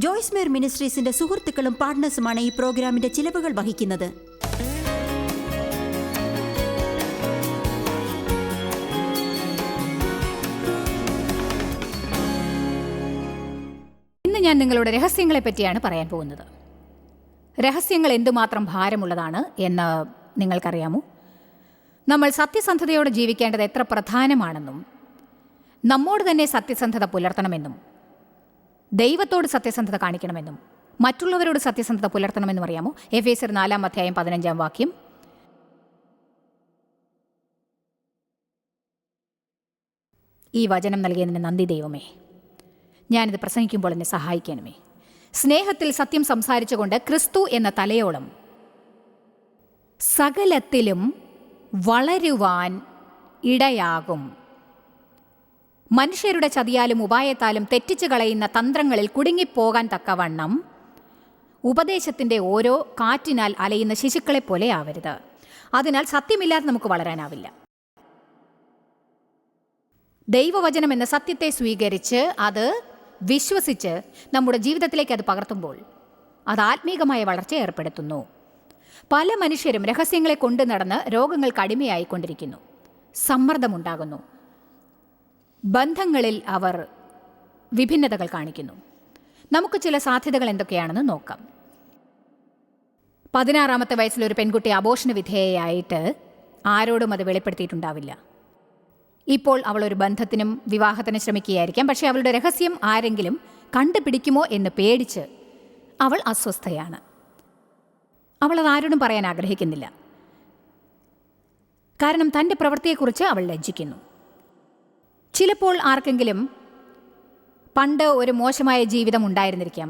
ജോയ്സ് മേർ മിനിസ്ട്രീസിന്റെ സുഹൃത്തുക്കളും പാർട്ട്നേഴ്സുമാണ് ഈ പ്രോഗ്രാമിന്റെ ചിലവുകൾ വഹിക്കുന്നത്. ഇന്ന് ഞാൻ നിങ്ങളുടെ രഹസ്യങ്ങളെ പറ്റിയാണ് പറയാൻ പോകുന്നത്. രഹസ്യങ്ങൾ എന്തുമാത്രം ഭാരമുള്ളതാണ് എന്ന് നിങ്ങൾക്കറിയാമോ? നമ്മൾ സത്യസന്ധതയോടെ ജീവിക്കേണ്ടത് എത്ര പ്രധാനമാണെന്നും നമ്മോട് തന്നെ സത്യസന്ധത പുലർത്തണമെന്നും ദൈവത്തോട് സത്യസന്ധത കാണിക്കണമെന്നും മറ്റുള്ളവരോട് സത്യസന്ധത പുലർത്തണമെന്നും അറിയാമോ? എഫേസ്യർ 4:15 ഈ വചനം നൽകിയതിന് നന്ദി ദൈവമേ. ഞാനിത് പ്രസംഗിക്കുമ്പോൾ എന്നെ സഹായിക്കണമേ. സ്നേഹത്തിൽ സത്യം സംസാരിച്ചുകൊണ്ട് ക്രിസ്തു എന്ന തലയോളം സകലത്തിലും വളരുവാൻ ഇടയാകും. മനുഷ്യരുടെ ചതിയാലും ഉപായത്താലും തെറ്റിച്ചു കളയുന്ന തന്ത്രങ്ങളിൽ കുടുങ്ങിപ്പോകാൻ തക്കവണ്ണം ഉപദേശത്തിൻ്റെ ഓരോ കാറ്റിനാൽ അലയുന്ന ശിശുക്കളെ പോലെ ആവരുത്. അതിനാൽ സത്യമില്ലാതെ നമുക്ക് വളരാനാവില്ല. ദൈവവചനം എന്ന സത്യത്തെ സ്വീകരിച്ച് അത് വിശ്വസിച്ച് നമ്മുടെ ജീവിതത്തിലേക്ക് അത് പകർത്തുമ്പോൾ അത് ആത്മീകമായ വളർച്ച ഏർപ്പെടുത്തുന്നു. പല മനുഷ്യരും രഹസ്യങ്ങളെ കൊണ്ടു നടന്ന് രോഗങ്ങൾക്ക് അടിമയായിക്കൊണ്ടിരിക്കുന്നു. സമ്മർദ്ദമുണ്ടാകുന്നു. ബന്ധങ്ങളിൽ അവർ വിഭിന്നതകൾ കാണിക്കുന്നു. നമുക്ക് ചില സാധ്യതകൾ എന്തൊക്കെയാണെന്ന് നോക്കാം. 16-ാമത്തെ വയസ്സിൽ ഒരു പെൺകുട്ടി അബോർഷന് വിധേയയായിട്ട് ആരോടും അത് വെളിപ്പെടുത്തിയിട്ടുണ്ടാവില്ല. ഇപ്പോൾ അവൾ ഒരു ബന്ധത്തിനും വിവാഹത്തിനും ശ്രമിക്കുകയായിരിക്കാം. പക്ഷേ അവളുടെ രഹസ്യം ആരെങ്കിലും കണ്ടുപിടിക്കുമോ എന്ന് പേടിച്ച് അവൾ അസ്വസ്ഥയാണ്. അവൾ അത് ആരോടും പറയാൻ ആഗ്രഹിക്കുന്നില്ല. കാരണം തൻ്റെ പ്രവൃത്തിയെക്കുറിച്ച് അവൾ ലജ്ജിക്കുന്നു. ചിലപ്പോൾ ആർക്കെങ്കിലും പണ്ട് ഒരു മോശമായ ജീവിതം ഉണ്ടായിരുന്നിരിക്കാം.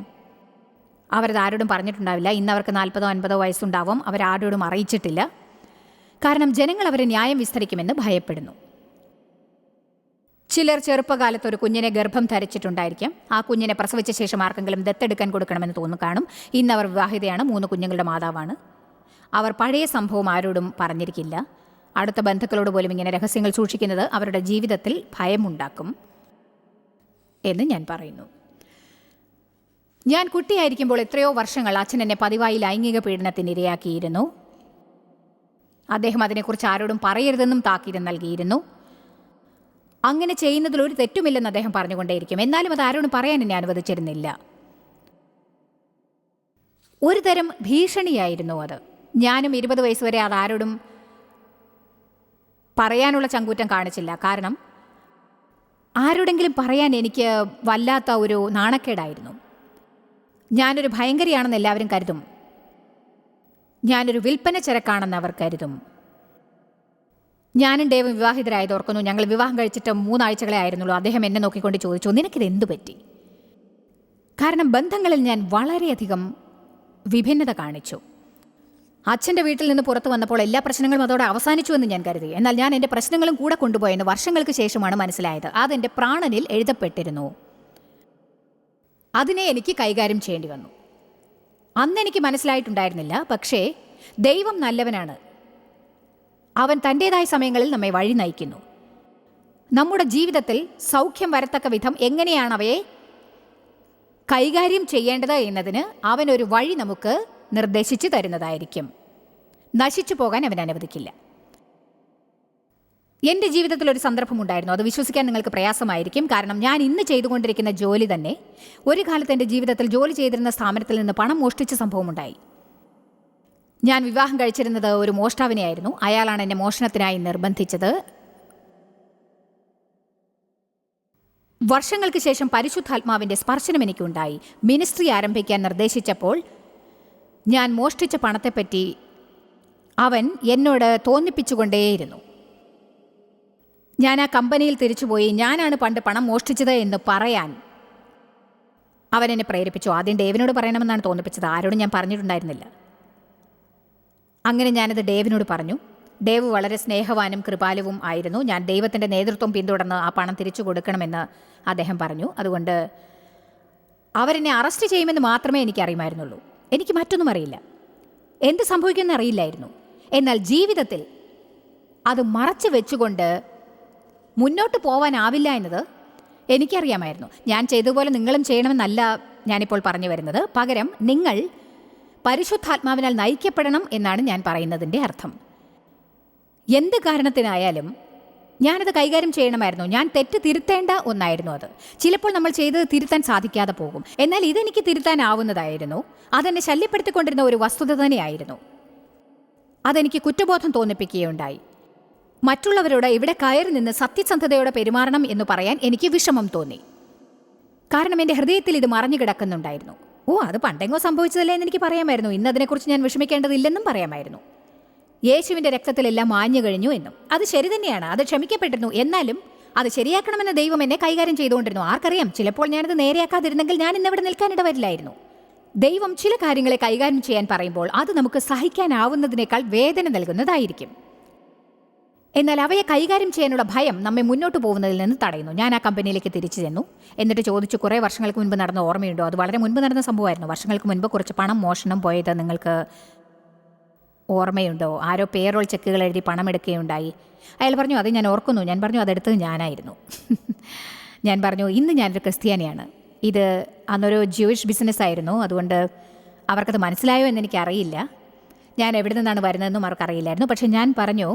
അവരത് ആരോടും പറഞ്ഞിട്ടുണ്ടാവില്ല. ഇന്ന് അവർക്ക് 40-50 വയസ്സുണ്ടാവും. അവരാരോടും അറിയിച്ചിട്ടില്ല. കാരണം ജനങ്ങൾ അവരെ ന്യായം വിസ്തരിക്കുമെന്ന് ഭയപ്പെടുന്നു. ചിലർ ചെറുപ്പകാലത്ത് ഒരു കുഞ്ഞിനെ ഗർഭം ധരിച്ചിട്ടുണ്ടായിരിക്കാം. ആ കുഞ്ഞിനെ പ്രസവിച്ച ശേഷം ആർക്കെങ്കിലും ദത്തെടുക്കാൻ കൊടുക്കണമെന്ന് തോന്നുന്നു കാണും. ഇന്ന് അവർ വിവാഹിതയാണ്, 3 കുഞ്ഞുങ്ങളുടെ മാതാവാണ്. അവർ പഴയ സംഭവം ആരോടും പറഞ്ഞിരിക്കില്ല. അടുത്ത ബന്ധുക്കളോട് പോലും ഇങ്ങനെ രഹസ്യങ്ങൾ സൂക്ഷിക്കുന്നത് അവരുടെ ജീവിതത്തിൽ ഭയമുണ്ടാക്കും എന്ന് ഞാൻ പറയുന്നു. ഞാൻ കുട്ടിയായിരിക്കുമ്പോൾ എത്രയോ വർഷങ്ങൾ അച്ഛൻ എന്നെ പതിവായി ലൈംഗിക പീഡനത്തിന് ഇരയാക്കിയിരുന്നു. അദ്ദേഹം അതിനെക്കുറിച്ച് ആരോടും പറയരുതെന്നും താക്കീത് നൽകിയിരുന്നു. അങ്ങനെ ചെയ്യുന്നതിൽ ഒരു തെറ്റുമില്ലെന്ന് അദ്ദേഹം പറഞ്ഞുകൊണ്ടേയിരിക്കും. എന്നാലും അത് ആരോടും പറയാൻ എന്നെ അനുവദിച്ചിരുന്നില്ല. ഒരു തരം ഭീഷണിയായിരുന്നു അത്. ഞാനും 20 വയസ്സ് വരെ അത് ആരോടും പറയാനുള്ള ചങ്കൂറ്റം കാണിച്ചില്ല. കാരണം ആരോടെങ്കിലും പറയാൻ എനിക്ക് വല്ലാത്ത ഒരു നാണക്കേടായിരുന്നു. ഞാനൊരു ഭയങ്കരിയാണെന്ന് എല്ലാവരും കരുതും. ഞാനൊരു വിൽപ്പന ചരക്കാണെന്ന് അവർ കരുതും. ഞാനും ഡേവും വിവാഹിതരായത് ഓർക്കുന്നു. ഞങ്ങൾ വിവാഹം കഴിച്ചിട്ട് 3 ആഴ്ചകളെ ആയിരുന്നുള്ളൂ. അദ്ദേഹം എന്നെ നോക്കിക്കൊണ്ട് ചോദിച്ചു, നിനക്കിത് എന്തു പറ്റി? കാരണം ബന്ധങ്ങളിൽ ഞാൻ വളരെയധികം വിഭിന്നത കാണിച്ചു. അച്ഛൻ്റെ വീട്ടിൽ നിന്ന് പുറത്തു വന്നപ്പോൾ എല്ലാ പ്രശ്നങ്ങളും അതോടെ അവസാനിച്ചു എന്ന് ഞാൻ കരുതി. എന്നാൽ ഞാൻ എൻ്റെ പ്രശ്നങ്ങളും കൂടെ കൊണ്ടുപോയെന്ന് വർഷങ്ങൾക്ക് ശേഷമാണ് മനസ്സിലായത്. അതെൻ്റെ പ്രാണനിൽ എഴുതപ്പെട്ടിരുന്നു. അതിനെ എനിക്ക് കൈകാര്യം ചെയ്യേണ്ടി വന്നു. അന്ന് എനിക്ക് മനസ്സിലായിട്ടുണ്ടായിരുന്നില്ല. പക്ഷേ ദൈവം നല്ലവനാണ്. അവൻ തൻ്റേതായ സമയങ്ങളിൽ നമ്മെ വഴി നയിക്കുന്നു. നമ്മുടെ ജീവിതത്തിൽ സൗഖ്യം വരത്തക്ക വിധം എങ്ങനെയാണ് അവയെ കൈകാര്യം ചെയ്യേണ്ടത് എന്നതിന് അവനൊരു വഴി നമുക്ക് നിർദ്ദേശിച്ചു തരുന്നതായിരിക്കും. നശിച്ചു പോകാൻ അവൻ അനുവദിക്കില്ല. എൻ്റെ ജീവിതത്തിൽ ഒരു സന്ദർഭമുണ്ടായിരുന്നു. അത് വിശ്വസിക്കാൻ നിങ്ങൾക്ക് പ്രയാസമായിരിക്കും. കാരണം ഞാൻ ഇന്ന് ചെയ്തുകൊണ്ടിരിക്കുന്ന ജോലി തന്നെ ഒരു കാലത്ത് എൻ്റെ ജീവിതത്തിൽ ജോലി ചെയ്തിരുന്ന സ്ഥാപനത്തിൽ നിന്ന് പണം മോഷ്ടിച്ച സംഭവമുണ്ടായി. ഞാൻ വിവാഹം കഴിച്ചിരുന്നത് ഒരു മോഷ്ടാവിനെയായിരുന്നു. അയാളാണ് എന്നെ മോഷണത്തിനായി നിർബന്ധിച്ചത്. വർഷങ്ങൾക്ക് ശേഷം പരിശുദ്ധാത്മാവിൻ്റെ സ്പർശനം എനിക്കുണ്ടായി. മിനിസ്ട്രി ആരംഭിക്കാൻ നിർദ്ദേശിച്ചപ്പോൾ ഞാൻ മോഷ്ടിച്ച പണത്തെപ്പറ്റി അവൻ എന്നോട് തോന്നിപ്പിച്ചുകൊണ്ടേയിരുന്നു. ഞാൻ ആ കമ്പനിയിൽ തിരിച്ചുപോയി ഞാനാണ് പണ്ട് പണം മോഷ്ടിച്ചത് എന്ന് പറയാൻ അവൻ എന്നെ പ്രേരിപ്പിച്ചു. ആദ്യം ഡേവിനോട് പറയണമെന്നാണ് തോന്നിപ്പിച്ചത്. ആരോടും ഞാൻ പറഞ്ഞിട്ടുണ്ടായിരുന്നില്ല. അങ്ങനെ ഞാനത് ഡേവിനോട് പറഞ്ഞു. ഡേവ് വളരെ സ്നേഹവാനും കൃപാലുവും ആയിരുന്നു. ഞാൻ ദൈവത്തിൻ്റെ നേതൃത്വം പിന്തുടർന്ന് ആ പണം തിരിച്ചു കൊടുക്കണമെന്ന് അദ്ദേഹം പറഞ്ഞു. അതുകൊണ്ട് അവരെന്നെ അറസ്റ്റ് ചെയ്യുമെന്ന് മാത്രമേ എനിക്കറിയുമായിരുന്നുള്ളൂ. എനിക്ക് മറ്റൊന്നും അറിയില്ല. എന്ത് സംഭവിക്കുമെന്ന് അറിയില്ലായിരുന്നു. എന്നാൽ ജീവിതത്തിൽ അത് മറച്ചു വെച്ചുകൊണ്ട് മുന്നോട്ട് പോവാനാവില്ല എന്നത് എനിക്കറിയാമായിരുന്നു. ഞാൻ ചെയ്തതുപോലെ നിങ്ങളും ചെയ്യണമെന്നല്ല ഞാനിപ്പോൾ പറഞ്ഞു വരുന്നത്. പകരം നിങ്ങൾ പരിശുദ്ധാത്മാവിനാൽ നയിക്കപ്പെടണം എന്നാണ് ഞാൻ പറയുന്നതിൻ്റെ അർത്ഥം. എന്ത് കാരണത്തിനായാലും ഞാനത് കൈകാര്യം ചെയ്യണമായിരുന്നു. ഞാൻ തെറ്റ് തിരുത്തേണ്ട ഒന്നായിരുന്നു അത്. ചിലപ്പോൾ നമ്മൾ ചെയ്തത് തിരുത്താൻ സാധിക്കാതെ പോകും. എന്നാൽ ഇതെനിക്ക് തിരുത്താനാവുന്നതായിരുന്നു. അതെന്നെ ശല്യപ്പെടുത്തിക്കൊണ്ടിരുന്ന ഒരു വസ്തുത തന്നെയായിരുന്നു. അതെനിക്ക് കുറ്റബോധം തോന്നിപ്പിക്കുകയുണ്ടായി. മറ്റുള്ളവരോട് ഇവിടെ കയറി നിന്ന് സത്യസന്ധതയോടെ പെരുമാറണം എന്ന് പറയാൻ എനിക്ക് വിഷമം തോന്നി. കാരണം എൻ്റെ ഹൃദയത്തിൽ ഇത് മറഞ്ഞു കിടക്കുന്നുണ്ടായിരുന്നു. അത് പണ്ടെങ്ങോ സംഭവിച്ചതല്ലേ എന്ന് എനിക്ക് പറയാമായിരുന്നു. ഇന്ന് അതിനെക്കുറിച്ച് ഞാൻ വിഷമിക്കേണ്ടതില്ലെന്നും പറയാമായിരുന്നു. യേശുവിൻ്റെ രക്തത്തിലെല്ലാം മാഞ്ഞു കഴിഞ്ഞു എന്നും. അത് ശരി തന്നെയാണ്, അത് ക്ഷമിക്കപ്പെട്ടിരുന്നു. എന്നാലും അത് ശരിയാക്കണമെന്ന ദൈവം എന്നെ കൈകാര്യം ചെയ്തുകൊണ്ടിരുന്നു. ആർക്കറിയാം, ചിലപ്പോൾ ഞാനത് നേരെയാക്കാതിരുന്നെങ്കിൽ ഞാൻ ഇന്നിവിടെ നിൽക്കാനിട വരില്ലായിരുന്നു. ദൈവം ചില കാര്യങ്ങളെ കൈകാര്യം ചെയ്യാൻ പറയുമ്പോൾ അത് നമുക്ക് സഹിക്കാനാവുന്നതിനേക്കാൾ വേദന നൽകുന്നതായിരിക്കും. എന്നാൽ അവയെ കൈകാര്യം ചെയ്യാനുള്ള ഭയം നമ്മെ മുന്നോട്ട് പോകുന്നതിൽ നിന്ന് തടയുന്നു. ഞാൻ ആ കമ്പനിയിലേക്ക് തിരിച്ചു ചെന്നു. എന്നിട്ട് ചോദിച്ചു, കുറേ വർഷങ്ങൾക്ക് മുൻപ് നടന്ന ഓർമ്മയുണ്ടോ? അത് വളരെ മുൻപ് നടന്ന സംഭവമായിരുന്നു. വർഷങ്ങൾക്ക് മുൻപ് കുറച്ച് പണം മോഷണം പോയത് നിങ്ങൾക്ക് ഓർമ്മയുണ്ടോ? ആരോ പേറോൾ ചെക്കുകൾ എഴുതി പണം എടുക്കുകയുണ്ടായി. അയാൾ പറഞ്ഞു, അത് ഞാൻ ഓർക്കുന്നു. ഞാൻ പറഞ്ഞു, അതെടുത്തത് ഞാനായിരുന്നു. ഞാൻ പറഞ്ഞു, ഇന്ന് ഞാനൊരു ക്രിസ്ത്യാനിയാണ്. ഇത് അന്നൊരു ജൂയിഷ് ബിസിനസ്സായിരുന്നു. അതുകൊണ്ട് അവർക്കത് മനസ്സിലായോ എന്നെനിക്കറിയില്ല. ഞാൻ എവിടെ നിന്നാണ് വരുന്നതെന്നും അവർക്കറിയില്ലായിരുന്നു. പക്ഷേ ഞാൻ പറഞ്ഞു,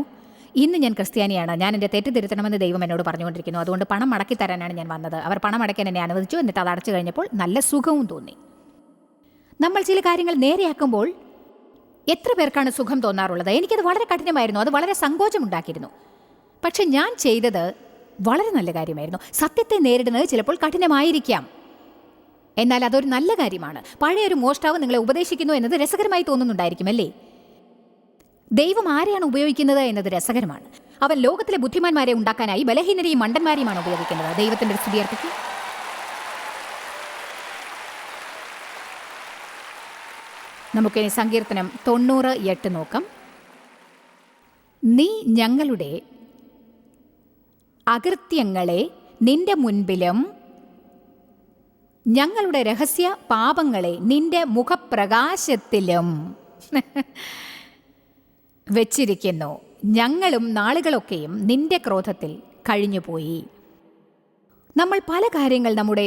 ഇന്ന് ഞാൻ ക്രിസ്ത്യാനിയാണ്. ഞാൻ എൻ്റെ തെറ്റ് തിരുത്തണമെന്ന് ദൈവം എന്നോട് പറഞ്ഞുകൊണ്ടിരിക്കുന്നു. അതുകൊണ്ട് പണം മടക്കി തരാനാണ് ഞാൻ വന്നത്. അവർ പണം അടയ്ക്കാൻ എന്നെ അനുവദിച്ചു. എന്നിട്ട് അത് അടച്ചു കഴിഞ്ഞപ്പോൾ നല്ല സുഖവും തോന്നി. നമ്മൾ ചില കാര്യങ്ങൾ നേരെയാക്കുമ്പോൾ എത്ര പേർക്കാണ് സുഖം തോന്നാറുള്ളത്? എനിക്കത് വളരെ കഠിനമായിരുന്നു. അത് വളരെ സങ്കോചമുണ്ടാക്കിയിരുന്നു. പക്ഷെ ഞാൻ ചെയ്തത് വളരെ നല്ല കാര്യമായിരുന്നു. സത്യത്തെ നേരിടുന്നത് ചിലപ്പോൾ കഠിനമായിരിക്കാം, എന്നാൽ അതൊരു നല്ല കാര്യമാണ്. പഴയൊരു മോഷ്ടാവ് നിങ്ങളെ ഉപദേശിക്കുന്നു എന്നത് രസകരമായി തോന്നുന്നുണ്ടായിരിക്കും, അല്ലേ? ദൈവം ആരെയാണ് ഉപയോഗിക്കുന്നത് എന്നത് രസകരമാണ്. അവൻ ലോകത്തിലെ ബുദ്ധിമാന്മാരെ ഉണ്ടാക്കാനായി ബലഹീനരെയും മണ്ടന്മാരെയുമാണ് ഉപയോഗിക്കുന്നത്. ദൈവത്തിൻ്റെ സ്തുതി അർപ്പിക്കും. നമുക്കിനി സങ്കീർത്തനം 98 നോക്കാം. നീ ഞങ്ങളുടെ അകൃത്യങ്ങളെ നിന്റെ മുൻപിലും ഞങ്ങളുടെ രഹസ്യ പാപങ്ങളെ നിന്റെ മുഖപ്രകാശത്തിലും വെച്ചിരിക്കുന്നു. ഞങ്ങളും നാളുകളൊക്കെയും നിന്റെ ക്രോധത്തിൽ കഴിഞ്ഞുപോയി. നമ്മൾ പല കാര്യങ്ങൾ നമ്മുടെ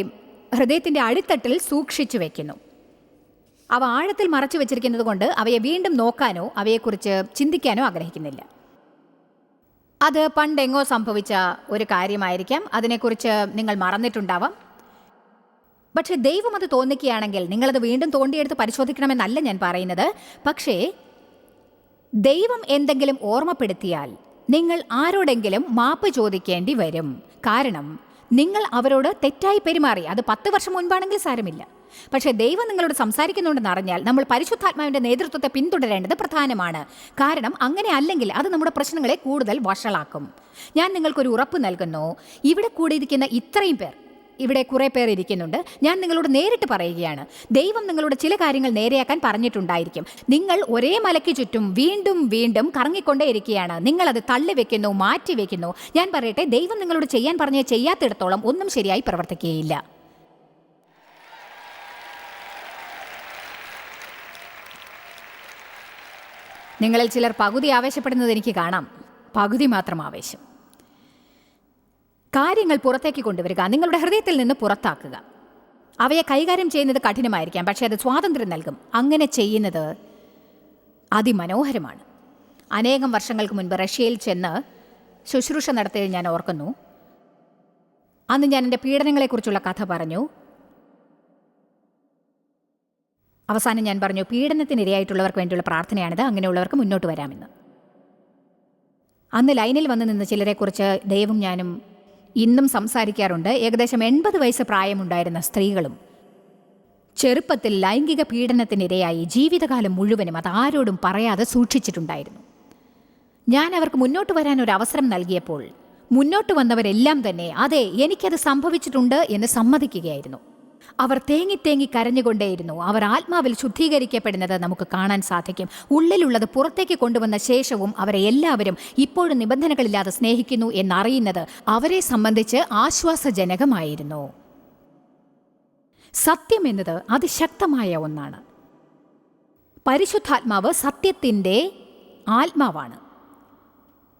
ഹൃദയത്തിൻ്റെ അടിത്തട്ടിൽ സൂക്ഷിച്ചു വയ്ക്കുന്നു. അവ ആഴത്തിൽ മറച്ചു വെച്ചിരിക്കുന്നത് കൊണ്ട് അവയെ വീണ്ടും നോക്കാനോ അവയെക്കുറിച്ച് ചിന്തിക്കാനോ ആഗ്രഹിക്കുന്നില്ല. അത് പണ്ടെങ്ങോ സംഭവിച്ച ഒരു കാര്യമായിരിക്കാം. അതിനെക്കുറിച്ച് നിങ്ങൾ മറന്നിട്ടുണ്ടാവാം. പക്ഷേ ദൈവം അത് തോന്നിക്കുകയാണെങ്കിൽ നിങ്ങളത് വീണ്ടും തോണ്ടിയെടുത്ത് പരിശോധിക്കണമെന്നല്ല ഞാൻ പറയുന്നത്. പക്ഷേ ദൈവം എന്തെങ്കിലും ഓർമ്മപ്പെടുത്തിയാൽ നിങ്ങൾ ആരോടെങ്കിലും മാപ്പ് ചോദിക്കേണ്ടി വരും. കാരണം നിങ്ങൾ അവരോട് തെറ്റായി പെരുമാറി. അത് 10 വർഷം മുൻപാണെങ്കിൽ സാരമില്ല. പക്ഷേ ദൈവം നിങ്ങളോട് സംസാരിക്കുന്നുണ്ടെന്ന് അറിഞ്ഞാൽ നമ്മൾ പരിശുദ്ധാത്മാവിൻ്റെ നേതൃത്വത്തെ പിന്തുടരേണ്ടത് പ്രധാനമാണ്. കാരണം അങ്ങനെ അല്ലെങ്കിൽ അത് നമ്മുടെ പ്രശ്നങ്ങളെ കൂടുതൽ വഷളാക്കും. ഞാൻ നിങ്ങൾക്കൊരു ഉറപ്പ് നൽകുന്നു. ഇവിടെ കൂടിയിരിക്കുന്ന ഇത്രയും പേർ, ഇവിടെ കുറേ പേർ ഇരിക്കുന്നുണ്ട്. ഞാൻ നിങ്ങളോട് നേരിട്ട് പറയുകയാണ്, ദൈവം നിങ്ങളോട് ചില കാര്യങ്ങൾ നേരെയാക്കാൻ പറഞ്ഞിട്ടുണ്ടായിരിക്കും. നിങ്ങൾ ഒരേ മലയ്ക്ക് ചുറ്റും വീണ്ടും വീണ്ടും കറങ്ങിക്കൊണ്ടേയിരിക്കുകയാണ്. നിങ്ങളത് തള്ളിവെക്കുന്നു, മാറ്റിവെക്കുന്നു. ഞാൻ പറയട്ടെ, ദൈവം നിങ്ങളോട് ചെയ്യാൻ പറഞ്ഞ് ചെയ്യാത്തിടത്തോളം ഒന്നും ശരിയായി പ്രവർത്തിക്കുകയില്ല. നിങ്ങളിൽ ചിലർ പകുതി ആവേശപ്പെടുന്നത് എനിക്ക് കാണാം. പകുതി മാത്രം ആവേശം. കാര്യങ്ങൾ പുറത്തേക്ക് കൊണ്ടുവരിക, നിങ്ങളുടെ ഹൃദയത്തിൽ നിന്ന് പുറത്താക്കുക. അവയെ കൈകാര്യം ചെയ്യുന്നത് കഠിനമായിരിക്കാം, പക്ഷേ അത് സ്വാതന്ത്ര്യം നൽകും. അങ്ങനെ ചെയ്യുന്നത് അതിമനോഹരമാണ്. അനേകം വർഷങ്ങൾക്ക് മുൻപ് റഷ്യയിൽ ചെന്ന് ശുശ്രൂഷ നടത്തിയത് ഞാൻ ഓർക്കുന്നു. അന്ന് ഞാൻ എൻ്റെ പീഡനങ്ങളെക്കുറിച്ചുള്ള കഥ പറഞ്ഞു. അവസാനം ഞാൻ പറഞ്ഞു, പീഡനത്തിനിരയായിട്ടുള്ളവർക്ക് വേണ്ടിയുള്ള പ്രാർത്ഥനയാണിത്, അങ്ങനെയുള്ളവർക്ക് മുന്നോട്ട് വരാമെന്ന്. അന്ന് ലൈനിൽ വന്ന് നിന്ന് ചിലരെക്കുറിച്ച് ദൈവം ഞാനും ഇന്നും സംസാരിക്കാറുണ്ട്. ഏകദേശം 80 വയസ്സ് പ്രായമുണ്ടായിരുന്ന സ്ത്രീകളും ചെറുപ്പത്തിൽ ലൈംഗിക പീഡനത്തിനിരയായി ജീവിതകാലം മുഴുവനും അത് ആരോടും പറയാതെ സൂക്ഷിച്ചിട്ടുണ്ടായിരുന്നു. ഞാൻ അവർക്ക് മുന്നോട്ട് വരാൻ ഒരു അവസരം നൽകിയപ്പോൾ മുന്നോട്ട് വന്നവരെല്ലാം തന്നെ അതെ, എനിക്കത് സംഭവിച്ചിട്ടുണ്ട് എന്ന് സമ്മതിക്കുകയായിരുന്നു. അവർ തേങ്ങി തേങ്ങി കരഞ്ഞുകൊണ്ടേയിരുന്നു. അവർ ആത്മാവിൽ ശുദ്ധീകരിക്കപ്പെടുന്നത് നമുക്ക് കാണാൻ സാധിക്കും. ഉള്ളിലുള്ളത് പുറത്തേക്ക് കൊണ്ടുവന്ന ശേഷവും അവരെ എല്ലാവരും ഇപ്പോഴും നിബന്ധനകളില്ലാതെ സ്നേഹിക്കുന്നു എന്നറിയുന്നത് അവരെ സംബന്ധിച്ച് ആശ്വാസജനകമായിരുന്നു. സത്യം എന്നത് അതിശക്തമായ ഒന്നാണ്. പരിശുദ്ധാത്മാവ് സത്യത്തിൻ്റെ ആത്മാവാണ്.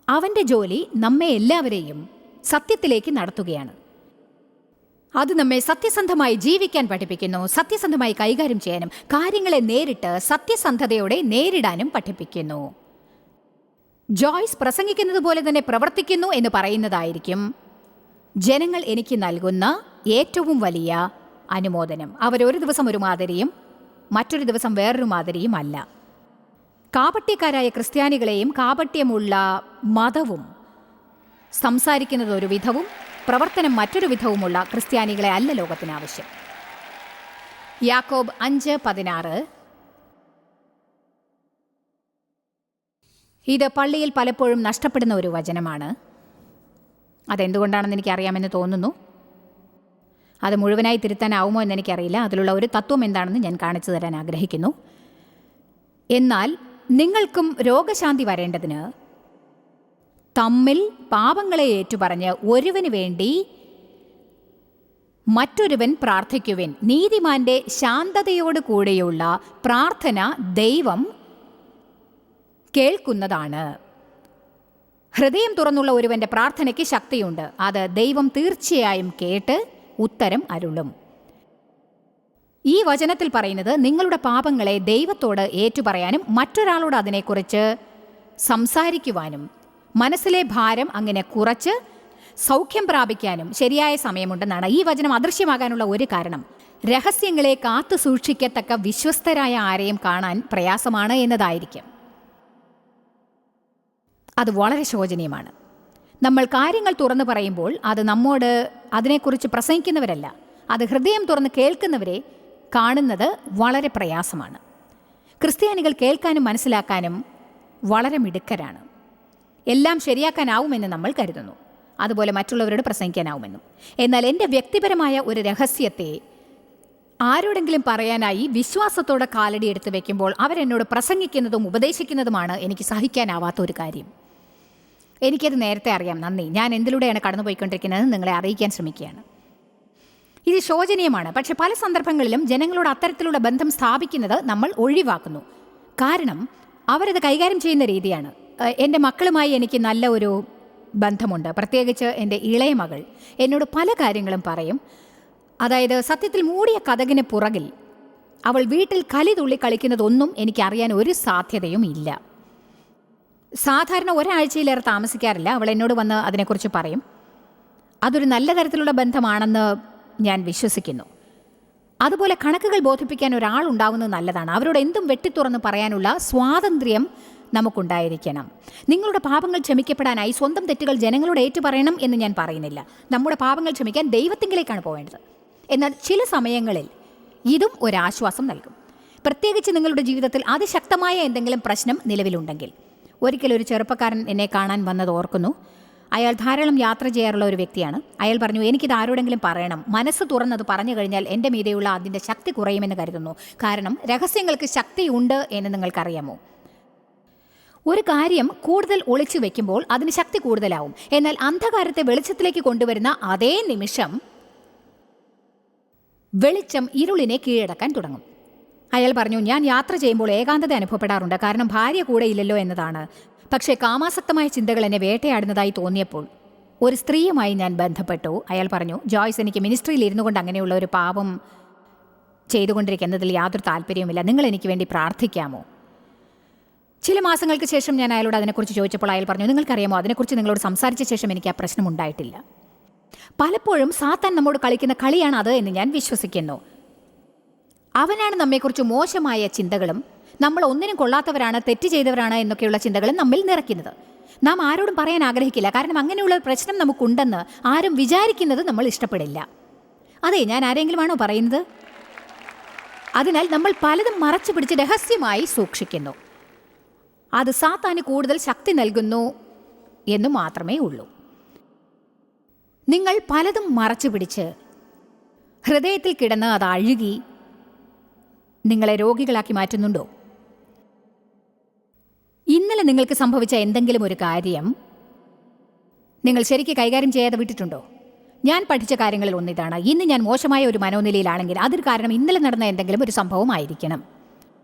അവൻ്റെ ജോലി നമ്മെ എല്ലാവരെയും സത്യത്തിലേക്ക് നടത്തുകയാണ്. അത് നമ്മെ സത്യസന്ധമായി ജീവിക്കാൻ പഠിപ്പിക്കുന്നു, സത്യസന്ധമായി കൈകാര്യം ചെയ്യാനും കാര്യങ്ങളെ നേരിട്ട് സത്യസന്ധതയോടെ നേരിടാനും പഠിപ്പിക്കുന്നു. ജോയ്സ് പ്രസംഗിക്കുന്നത് പോലെ തന്നെ പ്രവർത്തിക്കുന്നു എന്ന് പറയുന്നതായിരിക്കും ജനങ്ങൾ എനിക്ക് നൽകുന്ന ഏറ്റവും വലിയ അനുമോദനം. അവരൊരു ദിവസം ഒരു മാതിരിയും മറ്റൊരു ദിവസം വേറൊരു മാതിരിയും അല്ല. കാപട്യക്കാരായ ക്രിസ്ത്യാനികളെയും കാപട്യമുള്ള മതവും സംസാരിക്കുന്നത് ഒരു വിധവും പ്രവർത്തനം മറ്റൊരു വിധവുമുള്ള ക്രിസ്ത്യാനികളെ അല്ല ലോകത്തിന് ആവശ്യം. യാക്കോബ് 5:16. ഇത് പള്ളിയിൽ പലപ്പോഴും നഷ്ടപ്പെടുന്ന ഒരു വചനമാണ്. അതെന്തുകൊണ്ടാണെന്ന് എനിക്കറിയാമെന്ന് തോന്നുന്നു. അത് മുഴുവനായി തിരുത്താനാവുമോ എന്നെനിക്കറിയില്ല. അതിലുള്ള ഒരു തത്വം എന്താണെന്ന് ഞാൻ കാണിച്ചു തരാൻ ആഗ്രഹിക്കുന്നു. എന്നാൽ നിങ്ങൾക്കും രോഗശാന്തി വരേണ്ടതിന് തമ്മിൽ പാപങ്ങളെ ഏറ്റുപറഞ്ഞ് ഒരുവന് വേണ്ടി മറ്റൊരുവൻ പ്രാർത്ഥിക്കുവിൻ. നീതിമാന്റെ ശാന്തതയോട് കൂടെയുള്ള പ്രാർത്ഥന ദൈവം കേൾക്കുന്നതാണ്. ഹൃദയം തുറന്നുള്ള ഒരുവന്റെ പ്രാർത്ഥനയ്ക്ക് ശക്തിയുണ്ട്. അത് ദൈവം തീർച്ചയായും കേട്ട് ഉത്തരം അരുളും. ഈ വചനത്തിൽ പറയുന്നത് നിങ്ങളുടെ പാപങ്ങളെ ദൈവത്തോട് ഏറ്റുപറയാനും മറ്റൊരാളോട് അതിനെക്കുറിച്ച് സംസാരിക്കുവാനും മനസ്സിലെ ഭാരം അങ്ങനെ കുറച്ച് സൗഖ്യം പ്രാപിക്കാനും ശരിയായ സമയമുണ്ടെന്നാണ്. ഈ വചനം അദൃശ്യമാകാനുള്ള ഒരു കാരണം രഹസ്യങ്ങളെ കാത്തു സൂക്ഷിക്കത്തക്ക വിശ്വസ്തരായ ആരെയും കാണാൻ പ്രയാസമാണ് എന്നതായിരിക്കും. അത് വളരെ ശോചനീയമാണ്. നമ്മൾ കാര്യങ്ങൾ തുറന്നു പറയുമ്പോൾ അത് നമ്മോട് അതിനെക്കുറിച്ച് പ്രസംഗിക്കുന്നവരല്ല, അത് ഹൃദയം തുറന്ന് കേൾക്കുന്നവരെ കാണുന്നത് വളരെ പ്രയാസമാണ്. ക്രിസ്ത്യാനികൾ കേൾക്കാനും മനസ്സിലാക്കാനും വളരെ മിടുക്കരാണ്. എല്ലാം ശരിയാക്കാനാവുമെന്ന് നമ്മൾ കരുതുന്നു, അതുപോലെ മറ്റുള്ളവരോട് പ്രസംഗിക്കാനാവുമെന്നും. എന്നാൽ എൻ്റെ വ്യക്തിപരമായ ഒരു രഹസ്യത്തെ ആരോടെങ്കിലും പറയാനായി വിശ്വാസത്തോടെ കാലടി എടുത്ത് വെക്കുമ്പോൾ അവരെന്നോട് പ്രസംഗിക്കുന്നതും ഉപദേശിക്കുന്നതുമാണ് എനിക്ക് സഹിക്കാനാവാത്ത ഒരു കാര്യം. എനിക്കത് നേരത്തെ അറിയാം. നന്ദി. ഞാൻ എന്തിലൂടെയാണ് കടന്നുപോയിക്കൊണ്ടിരിക്കുന്നത് നിങ്ങളെ അറിയിക്കാൻ ശ്രമിക്കുകയാണ്. ഇത് ശോചനീയമാണ്. പക്ഷെ പല സന്ദർഭങ്ങളിലും ജനങ്ങളോട് അത്തരത്തിലുള്ള ബന്ധം സ്ഥാപിക്കുന്നത് നമ്മൾ ഒഴിവാക്കുന്നു. കാരണം അവരത് കൈകാര്യം ചെയ്യുന്ന രീതിയാണ്. എൻ്റെ മക്കളുമായി എനിക്ക് നല്ല ഒരു ബന്ധമുണ്ട്. പ്രത്യേകിച്ച് എൻ്റെ ഇളയ മകൾ എന്നോട് പല കാര്യങ്ങളും പറയും. അതായത് സത്യത്തിൽ മൂടിയ കതകിന് പുറകിൽ അവൾ വീട്ടിൽ കലിതുള്ളി കളിക്കുന്നതൊന്നും എനിക്കറിയാൻ ഒരു സാധ്യതയും ഇല്ല. സാധാരണ ഒരാഴ്ചയിലേറെ താമസിക്കാറില്ല. അവൾ എന്നോട് വന്ന് അതിനെക്കുറിച്ച് പറയും. അതൊരു നല്ല തരത്തിലുള്ള ബന്ധമാണെന്ന് ഞാൻ വിശ്വസിക്കുന്നു. അതുപോലെ കണക്കുകൾ ബോധിപ്പിക്കാൻ ഒരാളുണ്ടാവുന്നത് നല്ലതാണ്. അവരോട് എന്തും വെട്ടിത്തുറന്ന് പറയാനുള്ള സ്വാതന്ത്ര്യം നമുക്കുണ്ടായിരിക്കണം. നിങ്ങളുടെ പാപങ്ങൾ ക്ഷമിക്കപ്പെടാനായി സ്വന്തം തെറ്റുകൾ ജനങ്ങളോട് ഏറ്റുപറയണം എന്ന് ഞാൻ പറയുന്നില്ല. നമ്മുടെ പാപങ്ങൾ ക്ഷമിക്കാൻ ദൈവത്തിങ്കിലേക്കാണ് പോവേണ്ടത്. എന്നാൽ ചില സമയങ്ങളിൽ ഇതും ഒരാശ്വാസം നൽകും. പ്രത്യേകിച്ച് നിങ്ങളുടെ ജീവിതത്തിൽ അതിശക്തമായ എന്തെങ്കിലും പ്രശ്നം നിലവിലുണ്ടെങ്കിൽ. ഒരിക്കലൊരു ചെറുപ്പക്കാരൻ എന്നെ കാണാൻ വന്നത് ഓർക്കുന്നു. അയാൾ ധാരാളം യാത്ര ചെയ്യാറുള്ള ഒരു വ്യക്തിയാണ്. അയാൾ പറഞ്ഞു, എനിക്കിത് ആരോടെങ്കിലും പറയണം. മനസ്സ് തുറന്നത് പറഞ്ഞു കഴിഞ്ഞാൽ എൻ്റെ മീതെയുള്ള അതിൻ്റെ ശക്തി കുറയുമെന്ന് കരുതുന്നു. കാരണം രഹസ്യങ്ങൾക്ക് ശക്തിയുണ്ട് എന്ന് നിങ്ങൾക്കറിയാമോ? ഒരു കാര്യം കൂടുതൽ ഒളിച്ചു വെക്കുമ്പോൾ അതിന് ശക്തി കൂടുതലാവും. എന്നാൽ അന്ധകാരത്തെ വെളിച്ചത്തിലേക്ക് കൊണ്ടുവരുന്ന അതേ നിമിഷം വെളിച്ചം ഇരുളിനെ കീഴടക്കാൻ തുടങ്ങും. അയാൾ പറഞ്ഞു, ഞാൻ യാത്ര ചെയ്യുമ്പോൾ ഏകാന്തത അനുഭവപ്പെടാറുണ്ട്. കാരണം ഭാര്യ കൂടെ ഇല്ലല്ലോ എന്നതാണ്. പക്ഷേ കാമാസക്തമായ ചിന്തകൾ എന്നെ വേട്ടയാടുന്നതായി തോന്നിയപ്പോൾ ഒരു സ്ത്രീയുമായി ഞാൻ ബന്ധപ്പെട്ടു. അയാൾ പറഞ്ഞു, ജോയ്സ്, എനിക്ക് മിനിസ്ട്രിയിൽ ഇരുന്നു കൊണ്ട് അങ്ങനെയുള്ള ഒരു പാപം ചെയ്തുകൊണ്ടിരിക്കുന്നതിൽ യാതൊരു താല്പര്യവുമില്ല. നിങ്ങൾ എനിക്ക് വേണ്ടി പ്രാർത്ഥിക്കാമോ? ചില മാസങ്ങൾക്ക് ശേഷം ഞാൻ അയാളോട് അതിനെക്കുറിച്ച് ചോദിച്ചപ്പോൾ അയാൾ പറഞ്ഞു, നിങ്ങൾക്കറിയാമോ, അതിനെക്കുറിച്ച് നിങ്ങളോട് സംസാരിച്ച ശേഷം എനിക്ക് ആ പ്രശ്നം ഉണ്ടായിട്ടില്ല. പലപ്പോഴും സാത്താൻ നമ്മോട് കളിക്കുന്ന കളിയാണ് അത് എന്ന് ഞാൻ വിശ്വസിക്കുന്നു. അവനാണ് നമ്മെക്കുറിച്ച് മോശമായ ചിന്തകളും നമ്മൾ ഒന്നിനും കൊള്ളാത്തവരാണ്, തെറ്റ് ചെയ്തവരാണ് എന്നൊക്കെയുള്ള ചിന്തകളും നമ്മിൽ നിറയ്ക്കുന്നത്. നാം ആരോടും പറയാൻ ആഗ്രഹിക്കില്ല. കാരണം അങ്ങനെയുള്ള പ്രശ്നം നമുക്കുണ്ടെന്ന് ആരും വിചാരിക്കുന്നത് നമ്മൾ ഇഷ്ടപ്പെടില്ല. അതെ, ഞാൻ ആരെങ്കിലും ആണോ പറയുന്നത്? അതിനാൽ നമ്മൾ പലതും മറച്ചു പിടിച്ച് രഹസ്യമായി സൂക്ഷിക്കുന്നു. അത് സാത്താന് കൂടുതൽ ശക്തി നൽകുന്നു എന്നു മാത്രമേ ഉള്ളൂ. നിങ്ങൾ പലതും മറച്ചു പിടിച്ച് ഹൃദയത്തിൽ കിടന്ന് അത് അഴുകി നിങ്ങളെ രോഗികളാക്കി മാറ്റുന്നുണ്ടോ? ഇന്നലെ നിങ്ങൾക്ക് സംഭവിച്ച എന്തെങ്കിലും ഒരു കാര്യം നിങ്ങൾ ശരിക്ക് കൈകാര്യം ചെയ്യാതെ വിട്ടിട്ടുണ്ടോ? ഞാൻ പഠിച്ച കാര്യങ്ങളിൽ ഒന്നിതാണ്, ഇന്ന് ഞാൻ മോശമായ ഒരു മനോനിലയിലാണെങ്കിൽ അതിന് കാരണം ഇന്നലെ നടന്ന എന്തെങ്കിലും ഒരു സംഭവമായിരിക്കണം.